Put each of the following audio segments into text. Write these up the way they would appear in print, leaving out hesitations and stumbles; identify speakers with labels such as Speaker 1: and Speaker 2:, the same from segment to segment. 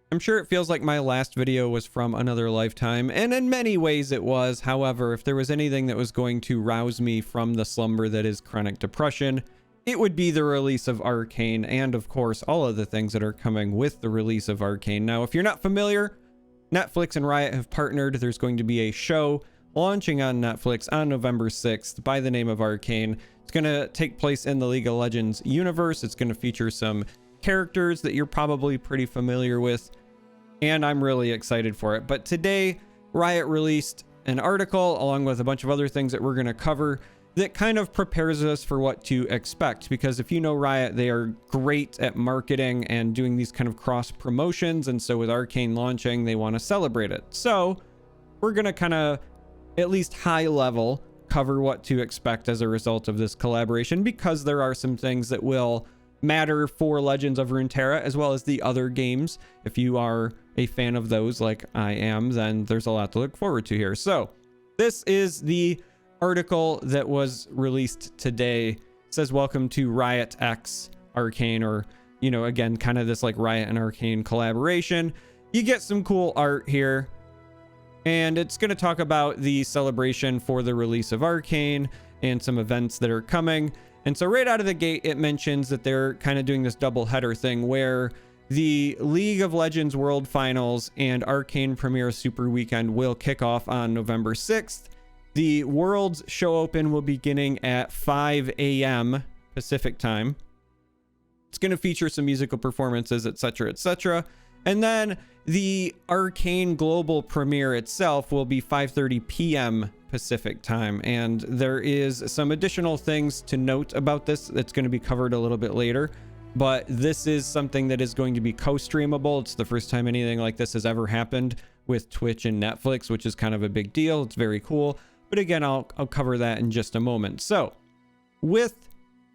Speaker 1: I'm sure it feels like my last video was from another lifetime, and in many ways it was. However, if there was anything that was going to rouse me from the slumber that is chronic depression, it would be the release of Arcane, and of course, all of the things that are coming with the release of Arcane. Now, if you're not familiar, Netflix and Riot have partnered. There's going to be a show launching on Netflix on November 6th by the name of Arcane. It's going to take place in the League of Legends universe. It's going to feature some characters that you're probably pretty familiar with, and I'm really excited for it. But today, Riot released an article along with a bunch of other things that we're going to cover that kind of prepares us for what to expect, because if you know Riot, they are great at marketing and doing these kind of cross promotions, and so with Arcane launching, they want to celebrate it. So we're going to kind of, at least high level, cover what to expect as a result of this collaboration, because there are some things that will matter for Legends of Runeterra as well as the other games. If you are a fan of those like I am, then there's a lot to look forward to here. So this is the article that was released today. It says, welcome to Riot X Arcane, or, you know, again, kind of this like Riot and Arcane collaboration. You get some cool art here, and it's going to talk about the celebration for the release of Arcane and some events that are coming. And so right out of the gate, it mentions that they're kind of doing this double header thing where the League of Legends World Finals and Arcane Premier Super Weekend will kick off on November 6th. The Worlds show open will be beginning at 5 a.m. Pacific time. It's going to feature some musical performances, etc., etc. And then the Arcane Global Premiere itself will be 5:30 p.m. Pacific time. And there is some additional things to note about this that's going to be covered a little bit later. But this is something that is going to be co-streamable. It's the first time anything like this has ever happened with Twitch and Netflix, which is kind of a big deal. It's very cool. But again, I'll cover that in just a moment. So with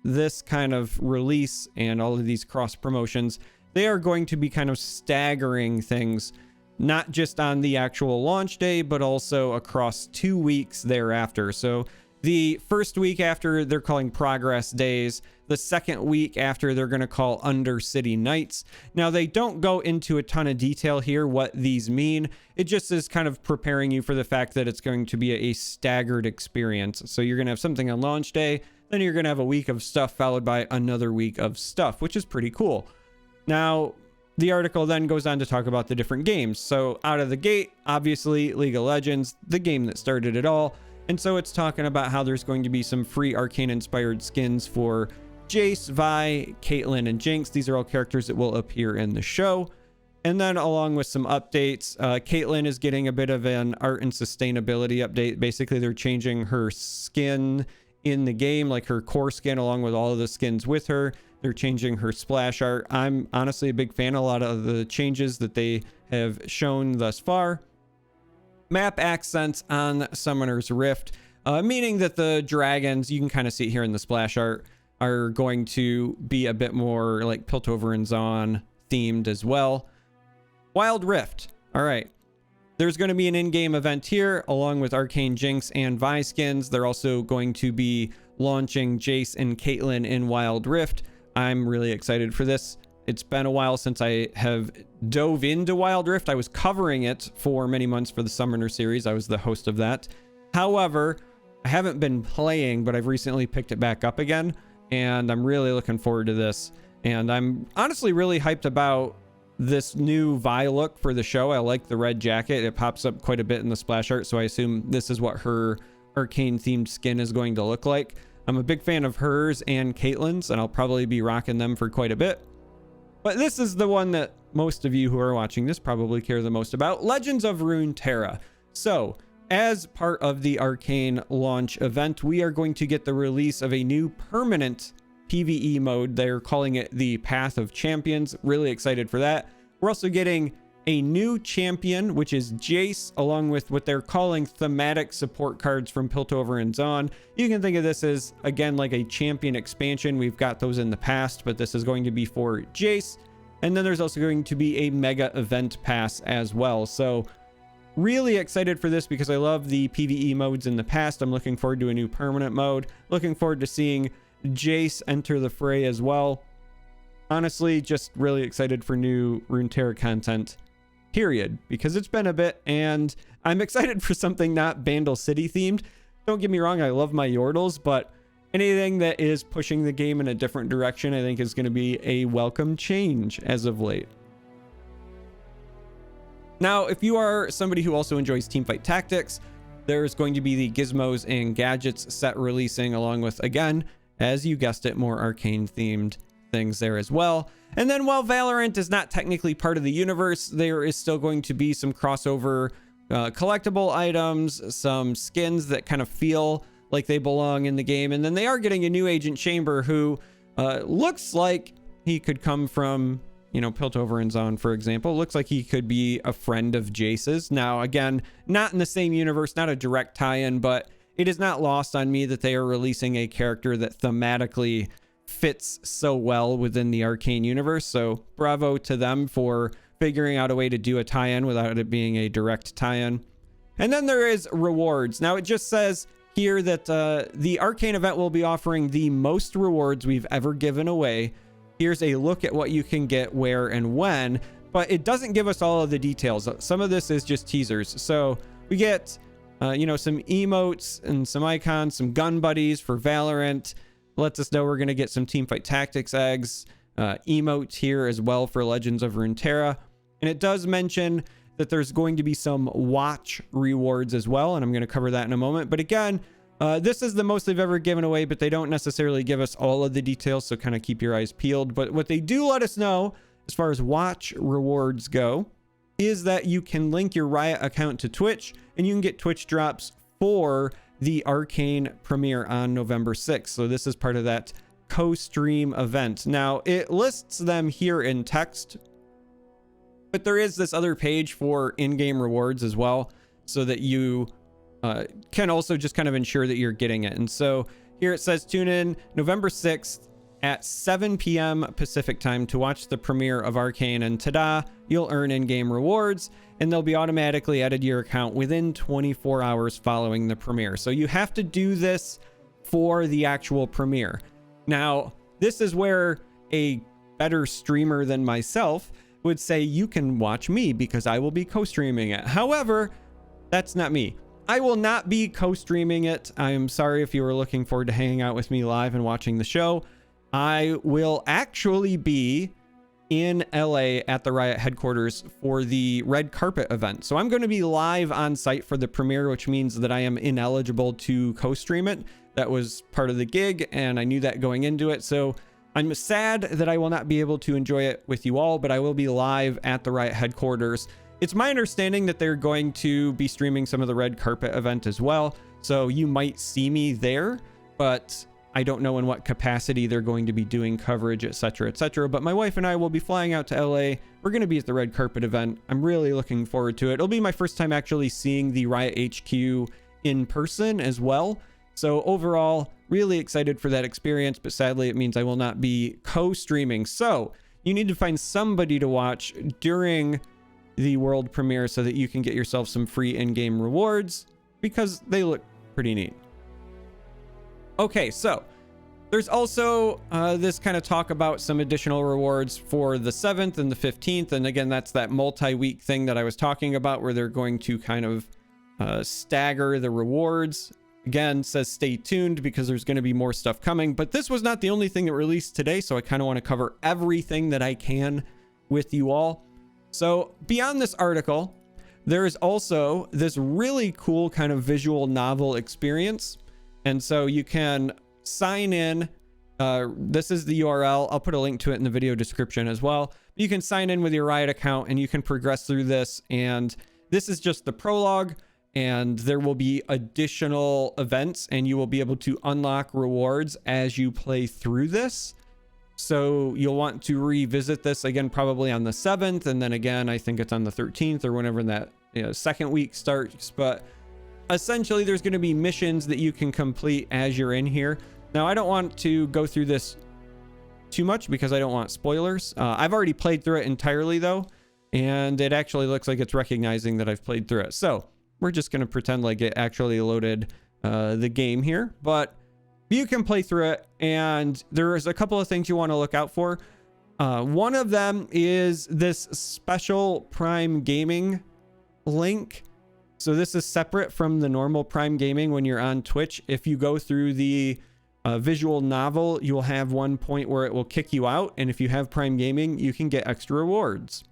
Speaker 1: this kind of release and all of these cross promotions, they are going to be kind of staggering things, not just on the actual launch day, but also across 2 weeks thereafter. So the first week after, they're calling progress days. The second week after, they're going to call Undercity Nights. Now, they don't go into a ton of detail here what these mean. It just is kind of preparing you for the fact that it's going to be a staggered experience. So you're going to have something on launch day, then you're going to have a week of stuff followed by another week of stuff, which is pretty cool. Now, the article then goes on to talk about the different games. So out of the gate, obviously, League of Legends, the game that started it all. And so it's talking about how there's going to be some free Arcane-inspired skins for Jace, Vi, Caitlyn, and Jinx. These are all characters that will appear in the show. And then along with some updates, Caitlyn is getting a bit of an art and sustainability update. Basically, they're changing her skin in the game, like her core skin, along with all of the skins with her. They're changing her splash art. I'm honestly a big fan of a lot of the changes that they have shown thus far. Map accents on Summoner's Rift, meaning that the dragons, you can kind of see it here in the splash art, are going to be a bit more like Piltover and Zaun themed as well. Wild Rift. All right. There's going to be an in-game event here along with Arcane Jinx and Vi skins. They're also going to be launching Jace and Caitlyn in Wild Rift. I'm really excited for this. It's been a while since I have dove into Wild Rift. I was covering it for many months for the Summoner series. I was the host of that. However, I haven't been playing, but I've recently picked it back up again, and I'm really looking forward to this. And I'm honestly really hyped about this new Vi look for the show. I like the red jacket. It pops up quite a bit in the splash art, so I assume this is what her Arcane-themed skin is going to look like. I'm a big fan of hers and Caitlyn's, and I'll probably be rocking them for quite a bit. But this is the one that most of you who are watching this probably care the most about, Legends of Runeterra. So, as part of the Arcane launch event, we are going to get the release of a new permanent PvE mode. They're calling it the Path of Champions. Really excited for that. We're also getting a new champion, which is Jace, along with what they're calling thematic support cards from Piltover and Zaun. You can think of this as, again, like a champion expansion. We've got those in the past, but this is going to be for Jace. And then there's also going to be a mega event pass as well. So really excited for this because I love the PvE modes in the past. I'm looking forward to a new permanent mode. Looking forward to seeing Jace enter the fray as well. Honestly, just really excited for new Runeterra content period, because it's been a bit, and I'm excited for something not Bandle City themed. Don't get me wrong, I love my Yordles, but anything that is pushing the game in a different direction, I think is going to be a welcome change as of late. Now, if you are somebody who also enjoys Teamfight Tactics, there's going to be the Gizmos and Gadgets set releasing, along with, again, as you guessed it, more Arcane themed things there as well. And then while Valorant is not technically part of the universe, there is still going to be some crossover collectible items, some skins that kind of feel like they belong in the game. And then they are getting a new Agent Chamber who looks like he could come from, you know, Piltover and Zone, for example. Looks like he could be a friend of Jace's. Now, again, not in the same universe, not a direct tie-in, but it is not lost on me that they are releasing a character that thematically fits so well within the Arcane universe. So bravo to them for figuring out a way to do a tie-in without it being a direct tie-in. And then there is rewards. Now, it just says here that the Arcane event will be offering the most rewards we've ever given away. Here's a look at what you can get, where, and when, but it doesn't give us all of the details. Some of this is just teasers. So we get, you know, some emotes and some icons, some gun buddies for Valorant. Lets us know we're going to get some Teamfight Tactics eggs, emotes here as well for Legends of Runeterra. And it does mention that there's going to be some watch rewards as well, and I'm going to cover that in a moment. But again, this is the most they've ever given away, but they don't necessarily give us all of the details, so kind of keep your eyes peeled. But what they do let us know, as far as watch rewards go, is that you can link your Riot account to Twitch, and you can get Twitch drops for the Arcane premiere on November 6th. So this is part of that co-stream event. Now, it lists them here in text, but there is this other page for in-game rewards as well, so that you can also just kind of ensure that you're getting it. And so here it says, tune in November 6th at 7 p.m. Pacific time to watch the premiere of Arcane, and ta-da, you'll earn in-game rewards, and they'll be automatically added to your account within 24 hours following the premiere. So you have to do this for the actual premiere. Now, this is where a better streamer than myself would say you can watch me because I will be co-streaming it. However, that's not me. I will not be co-streaming it. I'm sorry if you were looking forward to hanging out with me live and watching the show. I will actually be in LA at the Riot headquarters for the red carpet event. So I'm going to be live on site for the premiere, which means that I am ineligible to co-stream it. That was part of the gig, and I knew that going into it. So I'm sad that I will not be able to enjoy it with you all, but I will be live at the Riot headquarters. It's my understanding that they're going to be streaming some of the red carpet event as well. So you might see me there, but I don't know in what capacity they're going to be doing coverage, etc., etc. But my wife and I will be flying out to LA. We're going to be at the red carpet event. I'm really looking forward to it. It'll be my first time actually seeing the Riot HQ in person as well. So overall, really excited for that experience, but sadly it means I will not be co-streaming. So you need to find somebody to watch during the world premiere so that you can get yourself some free in-game rewards, because they look pretty neat. Okay, so there's also this kind of talk about some additional rewards for the 7th and the 15th. And again, that's that multi-week thing that I was talking about, where they're going to kind of stagger the rewards. Again, says stay tuned because there's going to be more stuff coming. But this was not the only thing that released today, so I kind of want to cover everything that I can with you all. So beyond this article, there is also this really cool kind of visual novel experience. And so you can sign in. This is the URL. I'll put a link to it in the video description as well. You can sign in with your Riot account and you can progress through this. And this is just the prologue, and there will be additional events and you will be able to unlock rewards as you play through this. So you'll want to revisit this again, probably on the 7th. And then again, I think it's on the 13th or whenever that second week starts. But essentially, there's going to be missions that you can complete as you're in here. Now, I don't want to go through this too much because I don't want spoilers. I've already played through it entirely, though, and it actually looks like it's recognizing that I've played through it. So we're just going to pretend like it actually loaded the game here. But you can play through it, and there's a couple of things you want to look out for. One of them is this special Prime Gaming link. So this is separate from the normal Prime Gaming when you're on Twitch. If you go through the visual novel, you will have one point where it will kick you out. And if you have Prime Gaming, you can get extra rewards.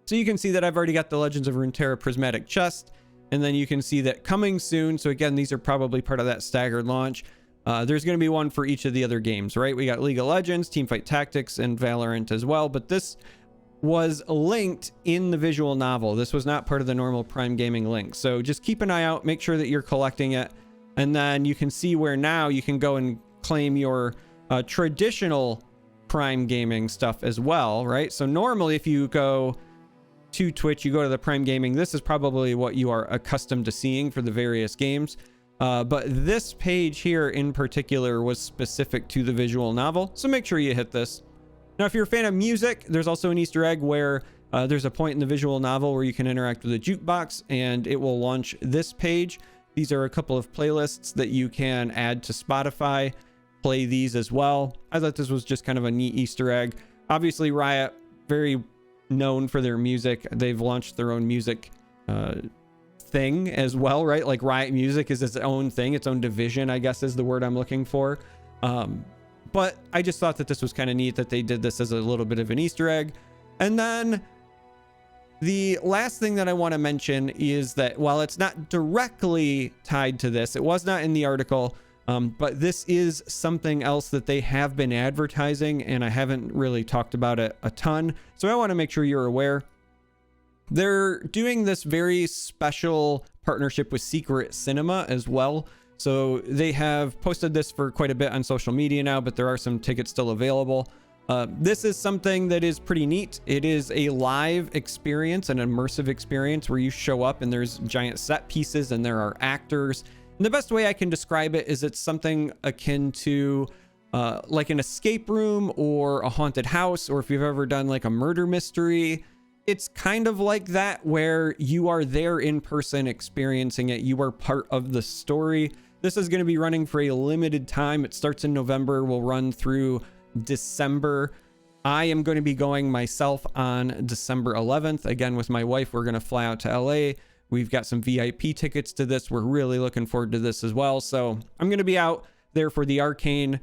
Speaker 1: So you can see that I've already got the Legends of Runeterra Prismatic Chest. And then you can see that coming soon. So again, these are probably part of that staggered launch. There's going to be one for each of the other games, right? We got League of Legends, Teamfight Tactics, and Valorant as well. But this was linked in the visual novel. This was not part of the normal Prime Gaming link. So just keep an eye out, make sure that you're collecting it. And then you can see where now you can go and claim your traditional Prime Gaming stuff as well, right? So normally if you go to Twitch, you go to the Prime Gaming, this is probably what you are accustomed to seeing for the various games. But this page here in particular was specific to the visual novel. So make sure you hit this. Now, if you're a fan of music, there's also an Easter egg where there's a point in the visual novel where you can interact with a jukebox and it will launch this page. These are a couple of playlists that you can add to Spotify, play these as well. I thought this was just kind of a neat Easter egg. Obviously, Riot, very known for their music. They've launched their own music thing as well, right? Like Riot Music is its own thing, its own division, I guess is the word I'm looking for. But I just thought that this was kind of neat that they did this as a little bit of an Easter egg. And then the last thing that I want to mention is that while it's not directly tied to this, it was not in the article, but this is something else that they have been advertising and I haven't really talked about it a ton. So I want to make sure you're aware. They're doing this very special partnership with Secret Cinema as well. So they have posted this for quite a bit on social media now, but there are some tickets still available. This is something that is pretty neat. It is a live experience, an immersive experience where you show up and there's giant set pieces and there are actors. And the best way I can describe it is it's something akin to like an escape room or a haunted house, or if you've ever done like a murder mystery. It's kind of like that where you are there in person experiencing it. You are part of the story. This is going to be running for a limited time. It starts in November, will run through December. I am going to be going myself on December 11th. Again, with my wife, we're going to fly out to LA. We've got some VIP tickets to this. We're really looking forward to this as well. So I'm going to be out there for the Arcane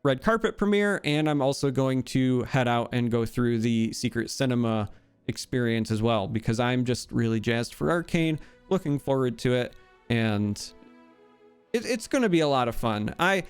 Speaker 1: red carpet premiere. And I'm also going to head out and go through the Secret Cinema experience as well, because I'm just really jazzed for Arcane, looking forward to it, and it's going to be a lot of fun. I've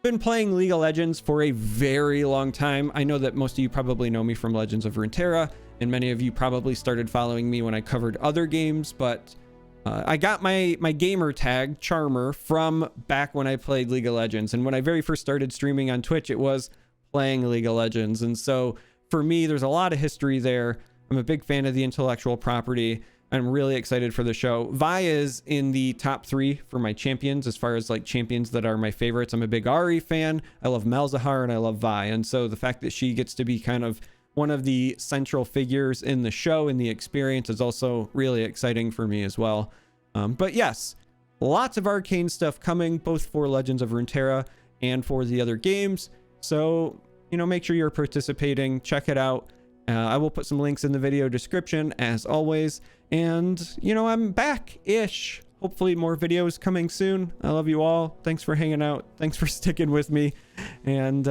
Speaker 1: been playing League of Legends for a very long time. I know that most of you probably know me from Legends of Runeterra, and many of you probably started following me when I covered other games, but I got my gamer tag, Charmer, from back when I played League of Legends, and when I very first started streaming on Twitch, it was playing League of Legends, and so for me, there's a lot of history there. I'm a big fan of the intellectual property. I'm really excited for the show. Vi is in the top 3 for my champions as far as like champions that are my favorites. I'm a big Ahri fan. I love Malzahar and I love Vi. And so the fact that she gets to be kind of one of the central figures in the show and the experience is also really exciting for me as well. But yes, lots of Arcane stuff coming, both for Legends of Runeterra and for the other games. So, you know, make sure you're participating. Check it out. I will put some links in the video description as always. And, you know, I'm back-ish. Hopefully more videos coming soon. I love you all. Thanks for hanging out. Thanks for sticking with me. And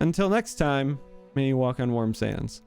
Speaker 1: until next time, may you walk on warm sands.